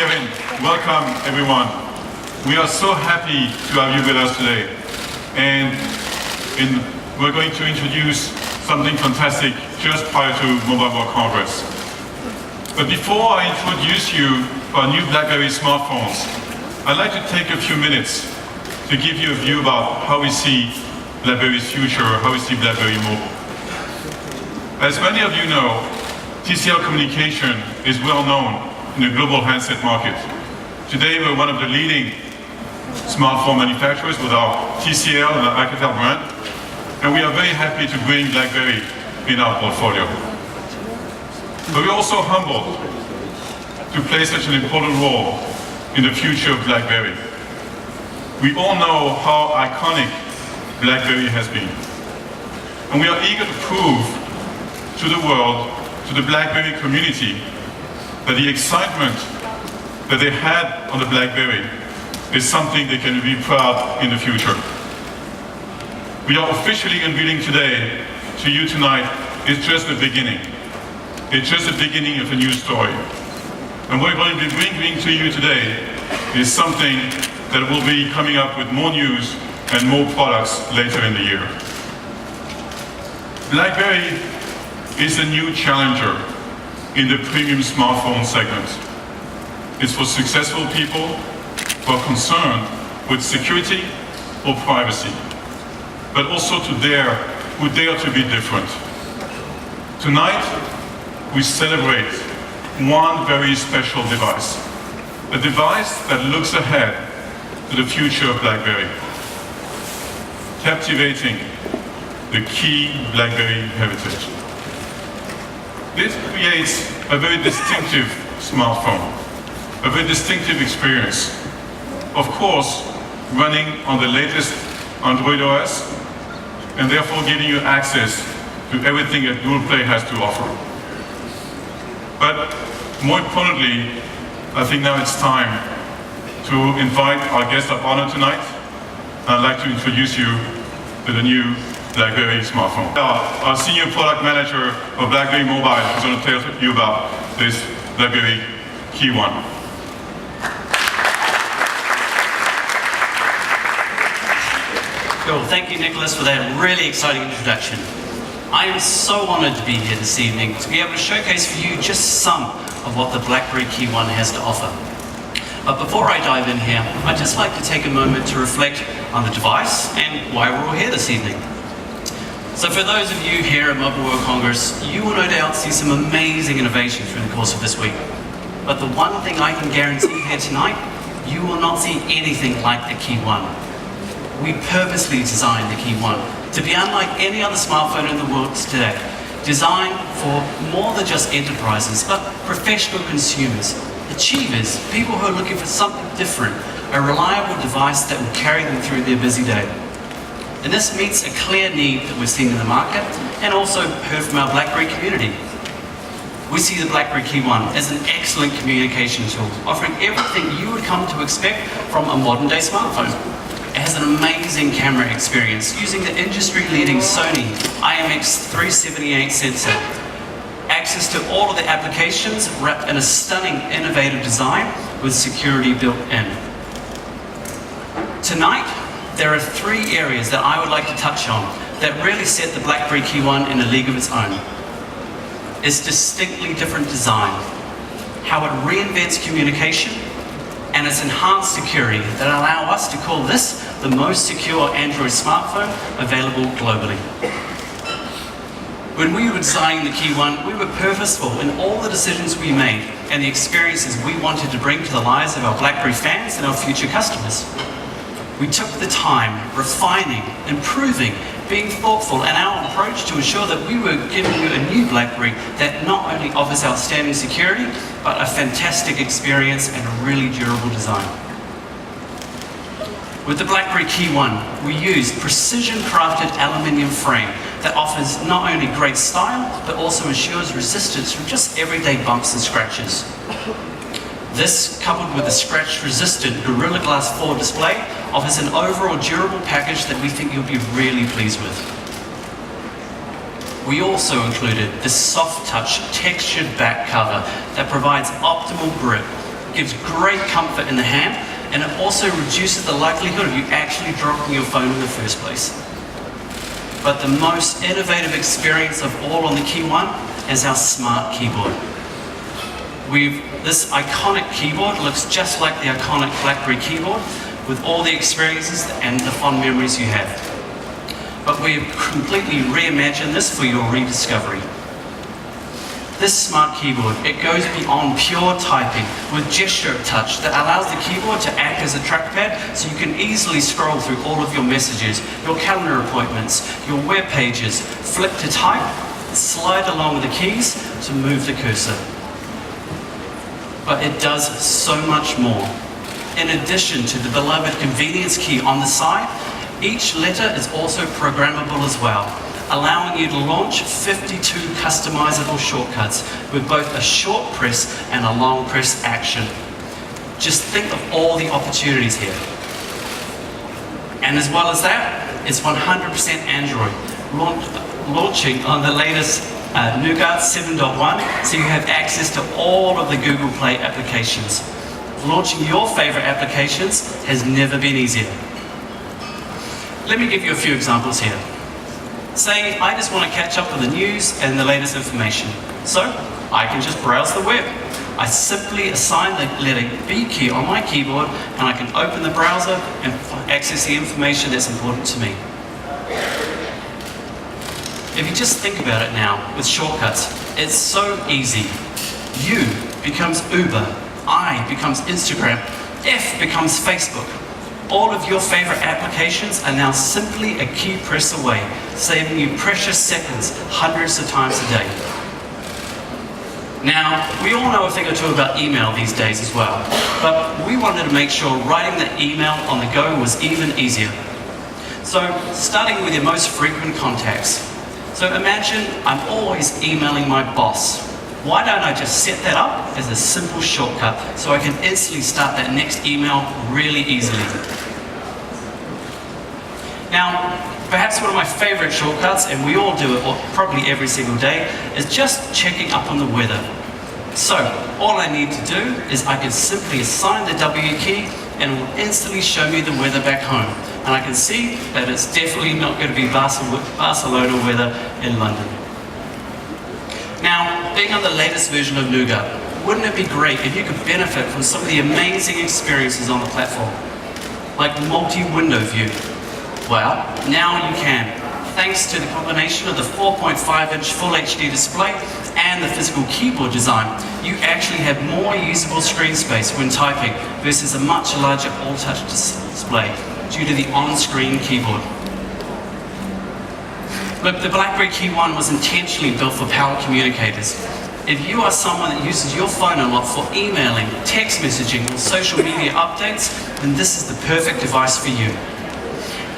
Kevin. Welcome, everyone. We are so happy to have you with us today. And we're going to introduce something fantastic just prior to Mobile World Congress. But before I introduce you to our new BlackBerry smartphones, I'd like to take a few minutes to give you a view about how we see BlackBerry's future, how we see BlackBerry Mobile. As many of you know, TCL Communication is well known in the global handset market. Today we're one of the leading smartphone manufacturers with our TCL and our Alcatel brand, and we are very happy to bring BlackBerry in our portfolio. But we're also humbled to play such an important role in the future of BlackBerry. We all know how iconic BlackBerry has been, and we are eager to prove to the world, to the BlackBerry community, that the excitement that they had on the BlackBerry is something they can be proud in the future. We are officially unveiling today to you tonight is just the beginning. It's just the beginning of a new story. And what we're going to be bringing to you today is something that will be coming up with more news and more products later in the year. BlackBerry is a new challenger in the premium smartphone segment. It's for successful people who are concerned with security or privacy, but also who dare to be different. Tonight, we celebrate one very special device, a device that looks ahead to the future of BlackBerry, captivating the key BlackBerry heritage. This creates a very distinctive smartphone, a very distinctive experience. Of course, running on the latest Android OS, and therefore giving you access to everything that Google Play has to offer. But more importantly, I think now it's time to invite our guest of honor tonight. I'd like to introduce you to the new BlackBerry smartphone. Our senior product manager of BlackBerry Mobile is going to tell you about this BlackBerry KEYone. Cool. Thank you, Nicholas, for that really exciting introduction. I am so honored to be here this evening to be able to showcase for you just some of what the BlackBerry KEYone has to offer. But before I dive in here, I'd just like to take a moment to reflect on the device and why we're all here this evening. So for those of you here at Mobile World Congress, you will no doubt see some amazing innovations through the course of this week. But the one thing I can guarantee here tonight, you will not see anything like the KEYone. We purposely designed the KEYone to be unlike any other smartphone in the world today, designed for more than just enterprises, but professional consumers, achievers, people who are looking for something different, a reliable device that will carry them through their busy day. And this meets a clear need that we've seen in the market and also heard from our BlackBerry community. We see the BlackBerry KEYone as an excellent communication tool, offering everything you would come to expect from a modern-day smartphone. It has an amazing camera experience using the industry-leading Sony IMX378 sensor. Access to all of the applications wrapped in a stunning, innovative design with security built in. Tonight, there are three areas that I would like to touch on that really set the BlackBerry KEYone in a league of its own. Its distinctly different design, how it reinvents communication, and its enhanced security that allow us to call this the most secure Android smartphone available globally. When we were designing the KEYone, we were purposeful in all the decisions we made and the experiences we wanted to bring to the lives of our BlackBerry fans and our future customers. We took the time, refining, improving, being thoughtful in our approach to ensure that we were giving you a new BlackBerry that not only offers outstanding security, but a fantastic experience and a really durable design. With the BlackBerry KEYone, we used precision-crafted aluminium frame that offers not only great style, but also ensures resistance from just everyday bumps and scratches. This, coupled with the scratch-resistant Gorilla Glass 4 display, offers an overall durable package that we think you'll be really pleased with. We also included this soft-touch textured back cover that provides optimal grip, gives great comfort in the hand, and it also reduces the likelihood of you actually dropping your phone in the first place. But the most innovative experience of all on the KEYone is our smart keyboard. This iconic keyboard looks just like the iconic BlackBerry keyboard, with all the experiences and the fond memories you have. But we've completely reimagined this for your rediscovery. This smart keyboard, it goes beyond pure typing with gesture touch that allows the keyboard to act as a trackpad so you can easily scroll through all of your messages, your calendar appointments, your web pages, flick to type, slide along with the keys to move the cursor. But it does so much more. In addition to the beloved convenience key on the side, each letter is also programmable as well, allowing you to launch 52 customizable shortcuts with both a short press and a long press action. Just think of all the opportunities here. And as well as that, it's 100% Android, launching on the latest Nougat 7.1, so you have access to all of the Google Play applications. Launching your favorite applications has never been easier. Let me give you a few examples here. Say I just want to catch up with the news and the latest information. So I can just browse the web. I simply assign the letter B key on my keyboard and I can open the browser and access the information that's important to me. If you just think about it now with shortcuts, it's so easy. U becomes Uber, I becomes Instagram, F becomes Facebook. All of your favorite applications are now simply a key press away, saving you precious seconds hundreds of times a day. Now, we all know a thing or two about email these days as well, but we wanted to make sure writing the email on the go was even easier. So, starting with your most frequent contacts. So imagine I'm always emailing my boss. Why don't I just set that up as a simple shortcut so I can instantly start that next email really easily? Now, perhaps one of my favorite shortcuts, and we all do it probably every single day, is just checking up on the weather. So, all I need to do is I can simply assign the W key and it will instantly show me the weather back home. And I can see that it's definitely not going to be Barcelona weather in London. Now, being on the latest version of Nougat, wouldn't it be great if you could benefit from some of the amazing experiences on the platform? Like multi-window view. Well, now you can. Thanks to the combination of the 4.5-inch Full HD display and the physical keyboard design, you actually have more usable screen space when typing versus a much larger all-touch display due to the on-screen keyboard. Look, the BlackBerry KEYone was intentionally built for power communicators. If you are someone that uses your phone a lot for emailing, text messaging, or social media updates, then this is the perfect device for you.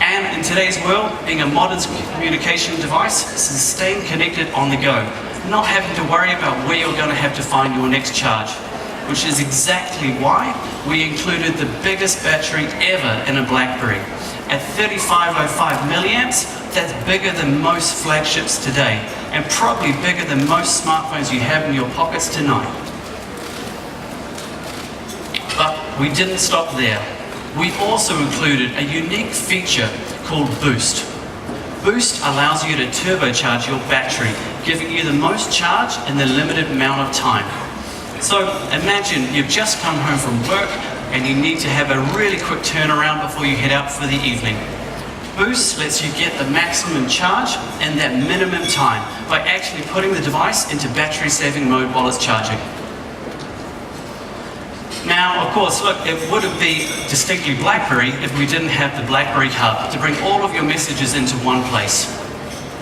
And in today's world, being a modern communication device, is staying connected on the go, not having to worry about where you're going to have to find your next charge, which is exactly why we included the biggest battery ever in a BlackBerry. At 3505 milliamps, that's bigger than most flagships today, and probably bigger than most smartphones you have in your pockets tonight. But we didn't stop there. We also included a unique feature called Boost. Boost allows you to turbocharge your battery, giving you the most charge in the limited amount of time. So imagine you've just come home from work and you need to have a really quick turnaround before you head out for the evening. Boost lets you get the maximum charge in that minimum time by actually putting the device into battery saving mode while it's charging. Now, of course, look, it wouldn't be distinctly BlackBerry if we didn't have the BlackBerry Hub to bring all of your messages into one place.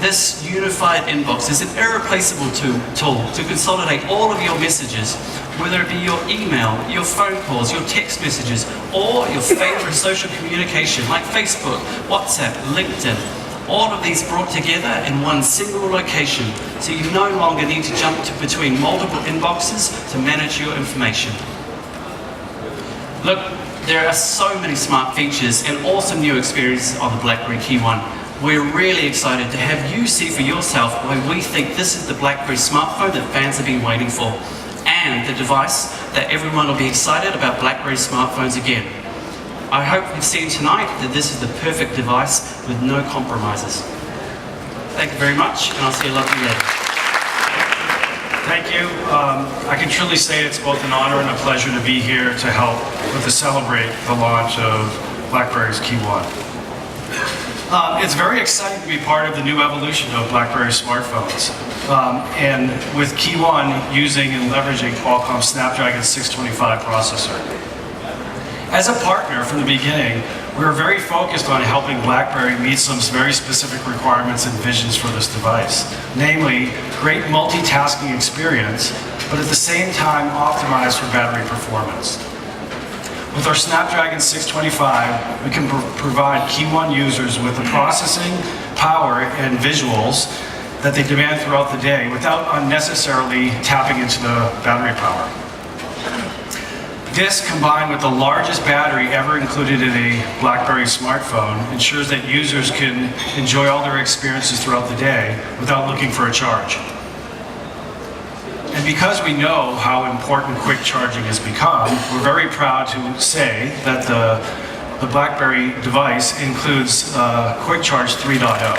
This unified inbox is an irreplaceable tool to consolidate all of your messages, whether it be your email, your phone calls, your text messages, or your favorite social communication like Facebook, WhatsApp, LinkedIn. All of these brought together in one single location, so you no longer need to jump between multiple inboxes to manage your information. Look, there are so many smart features and awesome new experiences on the BlackBerry KEYone. We're really excited to have you see for yourself why we think this is the BlackBerry smartphone that fans have been waiting for. and the device that everyone will be excited about BlackBerry smartphones again. I hope you've seen tonight that this is the perfect device with no compromises. Thank you very much, and I'll see you lovely later. Thank you. I can truly say it's both an honor and a pleasure to be here to help with to celebrate the launch of BlackBerry's KEYone. It's very exciting to be part of the new evolution of BlackBerry smartphones. And with KEYone using and leveraging Qualcomm Snapdragon 625 processor. As a partner from the beginning, we were very focused on helping BlackBerry meet some very specific requirements and visions for this device. Namely, great multitasking experience, but at the same time optimized for battery performance. With our Snapdragon 625, we can provide KEYone users with the processing, power, and visuals that they demand throughout the day without unnecessarily tapping into the battery power. This, combined with the largest battery ever included in a BlackBerry smartphone, ensures that users can enjoy all their experiences throughout the day without looking for a charge. And because we know how important quick charging has become, we're very proud to say that the BlackBerry device includes Quick Charge 3.0.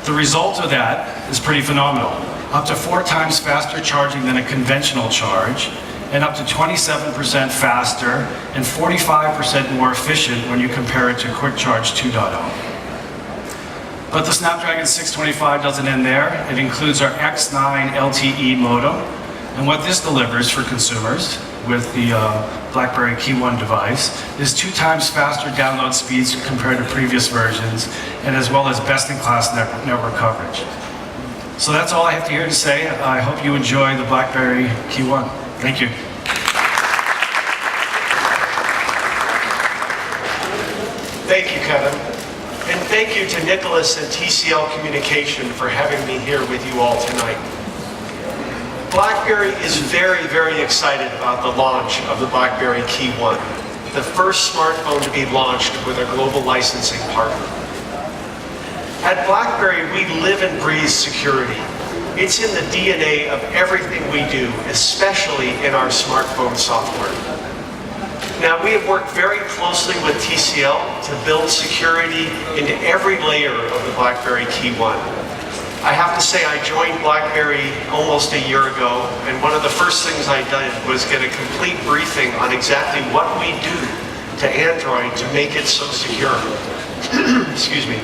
The result of that is pretty phenomenal. Up to 4 times faster charging than a conventional charge, and up to 27% faster and 45% more efficient when you compare it to Quick Charge 2.0. But the Snapdragon 625 doesn't end there. It includes our X9 LTE modem, and what this delivers for consumers with the BlackBerry KEYone device is 2 times faster download speeds compared to previous versions, and as well as best-in-class network coverage. So that's all I have to say. I hope you enjoy the BlackBerry KEYone. Thank you. Thank you, Kevin. And thank you to Nicholas and TCL Communication for having me here with you all tonight. BlackBerry is very, very excited about the launch of the BlackBerry KEYone, the first smartphone to be launched with a global licensing partner. At BlackBerry, we live and breathe security. It's in the DNA of everything we do, especially in our smartphone software. Now, we have worked very closely with TCL to build security into every layer of the BlackBerry KEYone. I have to say I joined BlackBerry almost a year ago, and one of the first things I did was get a complete briefing on exactly what we do to Android to make it so secure. Excuse me.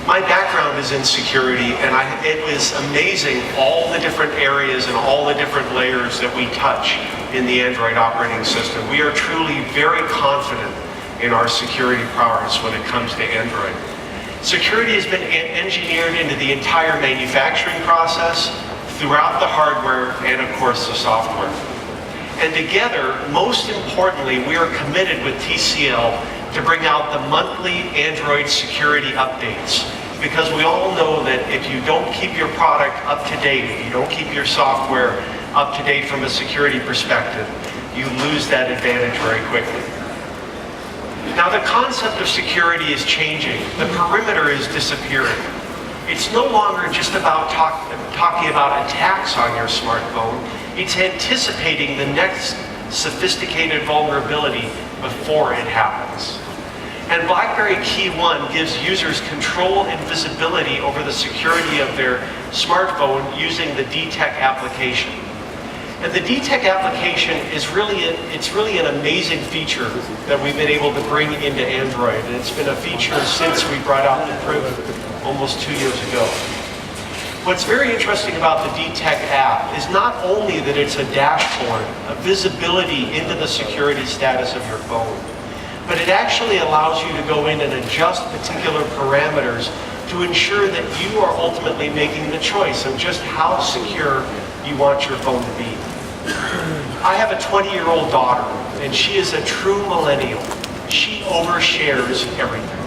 My background is in security, and it was amazing all the different areas and all the different layers that we touch in the Android operating system. We are truly very confident in our security prowess when it comes to Android. Security has been engineered into the entire manufacturing process, throughout the hardware, and of course the software. And together, most importantly, we are committed with TCL to bring out the monthly Android security updates. Because we all know that if you don't keep your product up to date, if you don't keep your software up to date from a security perspective, you lose that advantage very quickly. Now, the concept of security is changing. The perimeter is disappearing. It's no longer just about talking about attacks on your smartphone. It's anticipating the next sophisticated vulnerability before it happens. And BlackBerry KEYone gives users control and visibility over the security of their smartphone using the DTEC application. And the DTEC application is really an amazing feature that we've been able to bring into Android. And it's been a feature since we brought out the proof almost 2 years ago. What's very interesting about the DTEC app is not only that it's a dashboard, a visibility into the security status of your phone, but it actually allows you to go in and adjust particular parameters to ensure that you are ultimately making the choice of just how secure you want your phone to be. I have a 20-year-old daughter, and she is a true millennial. She overshares everything.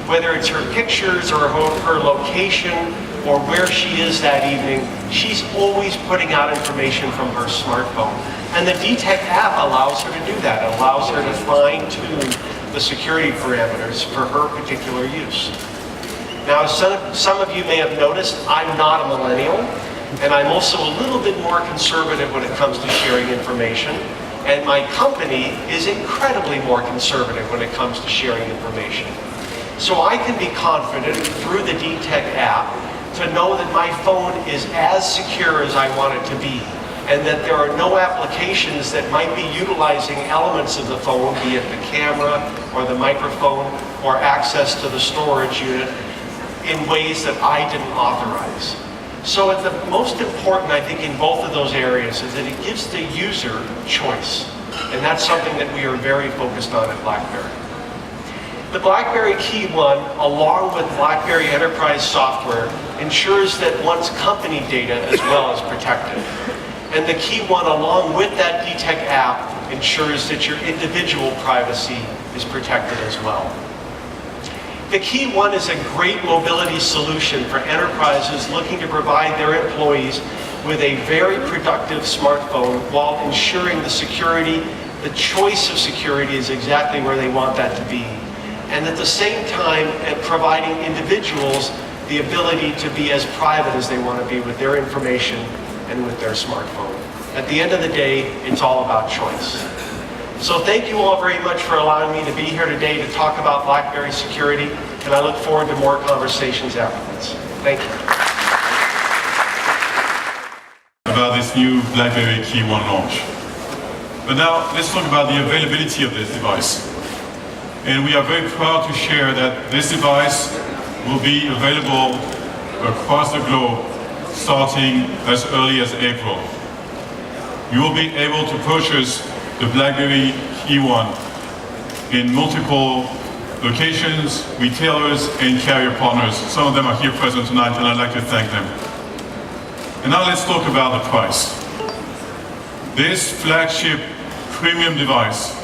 Whether it's her pictures or her location or where she is that evening, she's always putting out information from her smartphone. And the DTEC app allows her to do that. It allows her to fine-tune the security parameters for her particular use. Now, some of you may have noticed I'm not a millennial, And I'm also a little bit more conservative when it comes to sharing information. And my company is incredibly more conservative when it comes to sharing information. So I can be confident through the DTech app to know that my phone is as secure as I want it to be, and that there are no applications that might be utilizing elements of the phone, be it the camera or the microphone or access to the storage unit, in ways that I didn't authorize. So the most important, I think, in both of those areas is that it gives the user choice. And that's something that we are very focused on at BlackBerry. The BlackBerry KEYone, along with BlackBerry Enterprise software, ensures that one's company data as well is protected. And the KEYone, along with that DTech app, ensures that your individual privacy is protected as well. The KEYone is a great mobility solution for enterprises looking to provide their employees with a very productive smartphone while ensuring the security, the choice of security is exactly where they want that to be. And at the same time, providing individuals the ability to be as private as they want to be with their information and with their smartphone. At the end of the day, it's all about choice. So thank you all very much for allowing me to be here today to talk about BlackBerry security, and I look forward to more conversations afterwards. Thank you. About this new BlackBerry KEYone launch. But now let's talk about the availability of this device. And we are very proud to share that this device will be available across the globe starting as early as April. You will be able to purchase the BlackBerry KEYone in multiple locations, retailers, and carrier partners. Some of them are here present tonight, and I'd like to thank them. And now let's talk about the price. This flagship premium device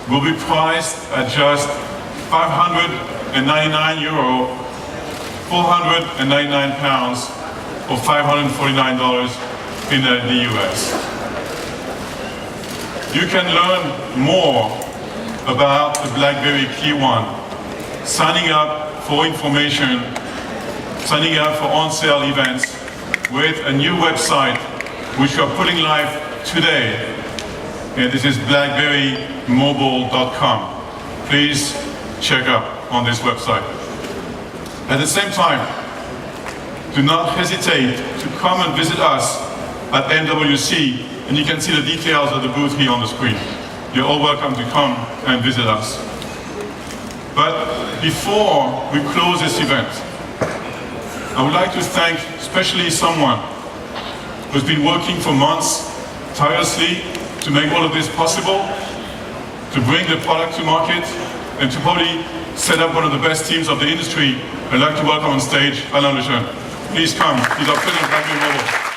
will be priced at just €599, 499 pounds, or $549 in the US. You can learn more about the BlackBerry KEYone, signing up for information, signing up for on-sale events with a new website which we are putting live today. And this is BlackBerryMobile.com. Please check up on this website. At the same time, do not hesitate to come and visit us at MWC, and you can see the details of the booth here on the screen. You're all welcome to come and visit us. But before we close this event, I would like to thank especially someone who's been working for months tirelessly to make all of this possible, to bring the product to market, and to probably set up one of the best teams of the industry. I'd like to welcome on stage Alain Lejeune. Please come. He's our president of BlackBerry Mobile.